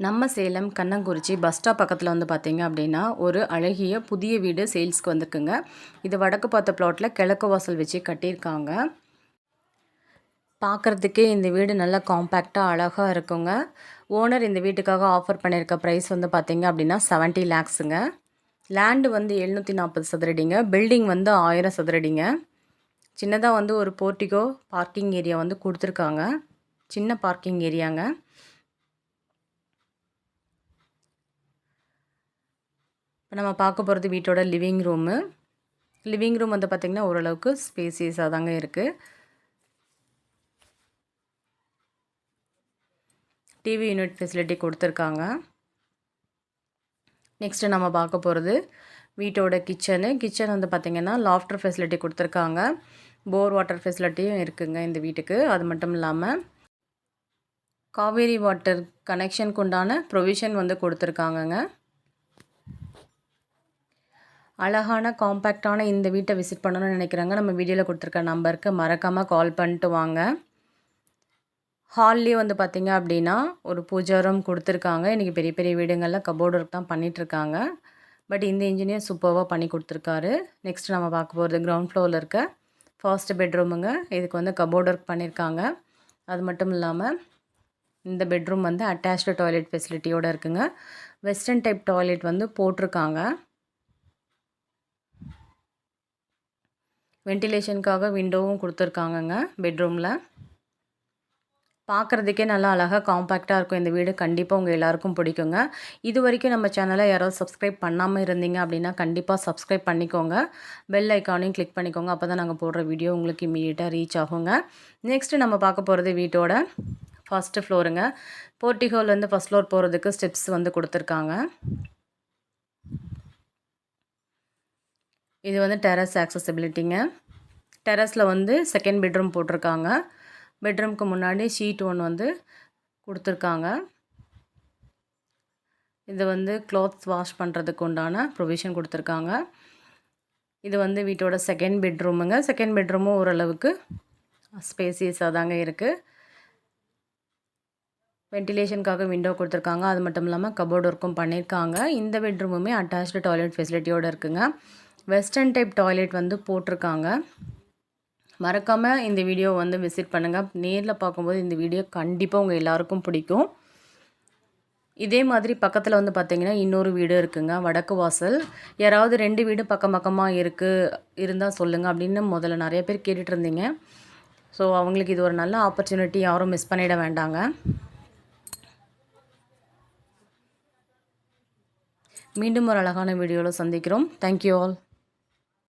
நம்ம Salem Kannankurichi bus stop பக்கத்தில் வந்து பார்த்தீங்க அப்படின்னா ஒரு அழகிய புதிய வீடு சேல்ஸ்க்கு வந்திருக்குங்க. இது வடக்கு பார்த்த பிளாட்டில் கிழக்கு வாசல் வச்சு கட்டியிருக்காங்க. பார்க்குறதுக்கே இந்த வீடு நல்லா காம்பேக்டாக அழகாக இருக்குங்க. ஓனர் இந்த வீட்டுக்காக ஆஃபர் பண்ணியிருக்க ப்ரைஸ் வந்து பார்த்தீங்க அப்படின்னா 70 lakhsங்க. லேண்டு வந்து 740 சதுரடிங்க. பில்டிங் வந்து 1000 சதுரடிங்க. சின்னதாக வந்து ஒரு போர்ட்டிகோ பார்க்கிங் ஏரியா வந்து கொடுத்துருக்காங்க. சின்ன பார்க்கிங் ஏரியாங்க. இப்போ நம்ம பார்க்க போகிறது வீட்டோட லிவிங் ரூமு. லிவிங் ரூம் வந்து பார்த்திங்கன்னா ஓரளவுக்கு ஸ்பேசியஸாக தாங்க இருக்குது. டிவி யூனிட் ஃபெசிலிட்டி கொடுத்துருக்காங்க. நெக்ஸ்ட்டு நம்ம பார்க்க போகிறது வீட்டோட கிச்சன் வந்து பார்த்திங்கன்னா லாஃப்டர் ஃபெசிலிட்டி கொடுத்துருக்காங்க. போர் வாட்டர் ஃபெசிலிட்டியும் இருக்குங்க இந்த வீட்டுக்கு. அது மட்டும் இல்லாமல் காவேரி வாட்டர் கனெக்ஷனுக்கு உண்டான ப்ரொவிஷன் வந்து கொடுத்துருக்காங்கங்க. அழகான காம்பேக்டான இந்த வீட்டை விசிட் பண்ணணும்னு நினைக்கிறாங்க. நம்ம வீடியோவில் கொடுத்துருக்க நம்பருக்கு மறக்காமல் கால் பண்ணிட்டு வாங்க. ஹால்லேயே வந்து பார்த்திங்க அப்படின்னா ஒரு பூஜா ரூம் கொடுத்துருக்காங்க. இன்றைக்கி பெரிய பெரிய வீடுங்களில் கபோர்டு ஒர்க் தான் பண்ணிகிட்ருக்காங்க. பட் இந்த இன்ஜினியர் சூப்பராக பண்ணி கொடுத்துருக்காரு. நெக்ஸ்ட் நம்ம பார்க்க போகிறது கிரவுண்ட் ஃப்ளோரில் இருக்க ஃபர்ஸ்ட் பெட்ரூமுங்க. இதுக்கு வந்து கபோர்டு ஒர்க் பண்ணியிருக்காங்க. அது மட்டும் இல்லாமல் இந்த பெட்ரூம் வந்து அட்டாச்டு டாய்லெட் ஃபெசிலிட்டியோடு இருக்குங்க. வெஸ்டர்ன் டைப் டாய்லெட் வந்து போட்டிருக்காங்க. வென்டிலேஷனுக்காக விண்டோவும் கொடுத்துருக்காங்கங்க பெட்ரூமில். பார்க்குறதுக்கே நல்லா அழகாக காம்பேக்டாக இருக்கும் இந்த வீடு. கண்டிப்பாக உங்கள் எல்லாருக்கும் பிடிக்குங்க. இது வரைக்கும் நம்ம சேனலை யாராவது சப்ஸ்கிரைப் பண்ணாமல் இருந்தீங்க அப்படின்னா கண்டிப்பாக சப்ஸ்கிரைப் பண்ணிக்கோங்க. பெல் ஐக்கானையும் கிளிக் பண்ணிக்கோங்க. அப்போ தான் நாங்கள் போடுற வீடியோ உங்களுக்கு இமீடியட்டாக ரீச் ஆகுங்க. நெக்ஸ்ட்டு நம்ம பார்க்க போகிறது வீட்டோட ஃபஸ்ட்டு ஃப்ளோருங்க. போர்ட்டிகோலேருந்து ஃபஸ்ட் ஃப்ளோர் போகிறதுக்கு ஸ்டெப்ஸ் வந்து கொடுத்துருக்காங்க. இது வந்து டெரஸ் ஆக்சசிபிலிட்டிங்க. டெரஸில் வந்து செகண்ட் பெட்ரூம் போட்டிருக்காங்க. பெட்ரூம்க்கு முன்னாடி ஷீட் ஒன்று வந்து கொடுத்துருக்காங்க. இது வந்து க்ளாத்ஸ் வாஷ் பண்ணுறதுக்கு உண்டான ப்ரொவிஷன் கொடுத்துருக்காங்க. இது வந்து வீட்டோட செகண்ட் பெட்ரூமுங்க. செகண்ட் பெட்ரூமும் ஓரளவுக்கு ஸ்பேசியஸாக தாங்க இருக்குது. வென்டிலேஷனுக்காக விண்டோ கொடுத்துருக்காங்க. அது மட்டும் இல்லாமல் கபோர்டு ஒர்க்கும் பண்ணியிருக்காங்க. இந்த பெட்ரூமுமே அட்டாச்டு டாய்லெட் ஃபெசிலிட்டியோடு இருக்குங்க. வெஸ்டர்ன் டைப் டாய்லெட் வந்து போட்டிருக்காங்க. மறக்காமல் இந்த வீடியோ வந்து விசிட் பண்ணுங்கள். நேரில் பார்க்கும்போது இந்த வீடியோ கண்டிப்பாக உங்கள் எல்லாருக்கும் பிடிக்கும். இதே மாதிரி பக்கத்தில் வந்து பார்த்திங்கன்னா இன்னொரு வீடு இருக்குங்க. வடக்கு வாசல். யாராவது 2 வீடு பக்கம் பக்கமாக இருந்தால் சொல்லுங்கள் அப்படின்னு முதல்ல நிறைய பேர் கேட்டுட்டு இருந்தீங்க. ஸோ அவங்களுக்கு இது ஒரு நல்ல ஆப்பர்ச்சுனிட்டி. யாரும் மிஸ் பண்ணிட வேண்டாங்க. மீண்டும் ஒரு அழகான வீடியோவில் சந்திக்கிறோம். Thank you all.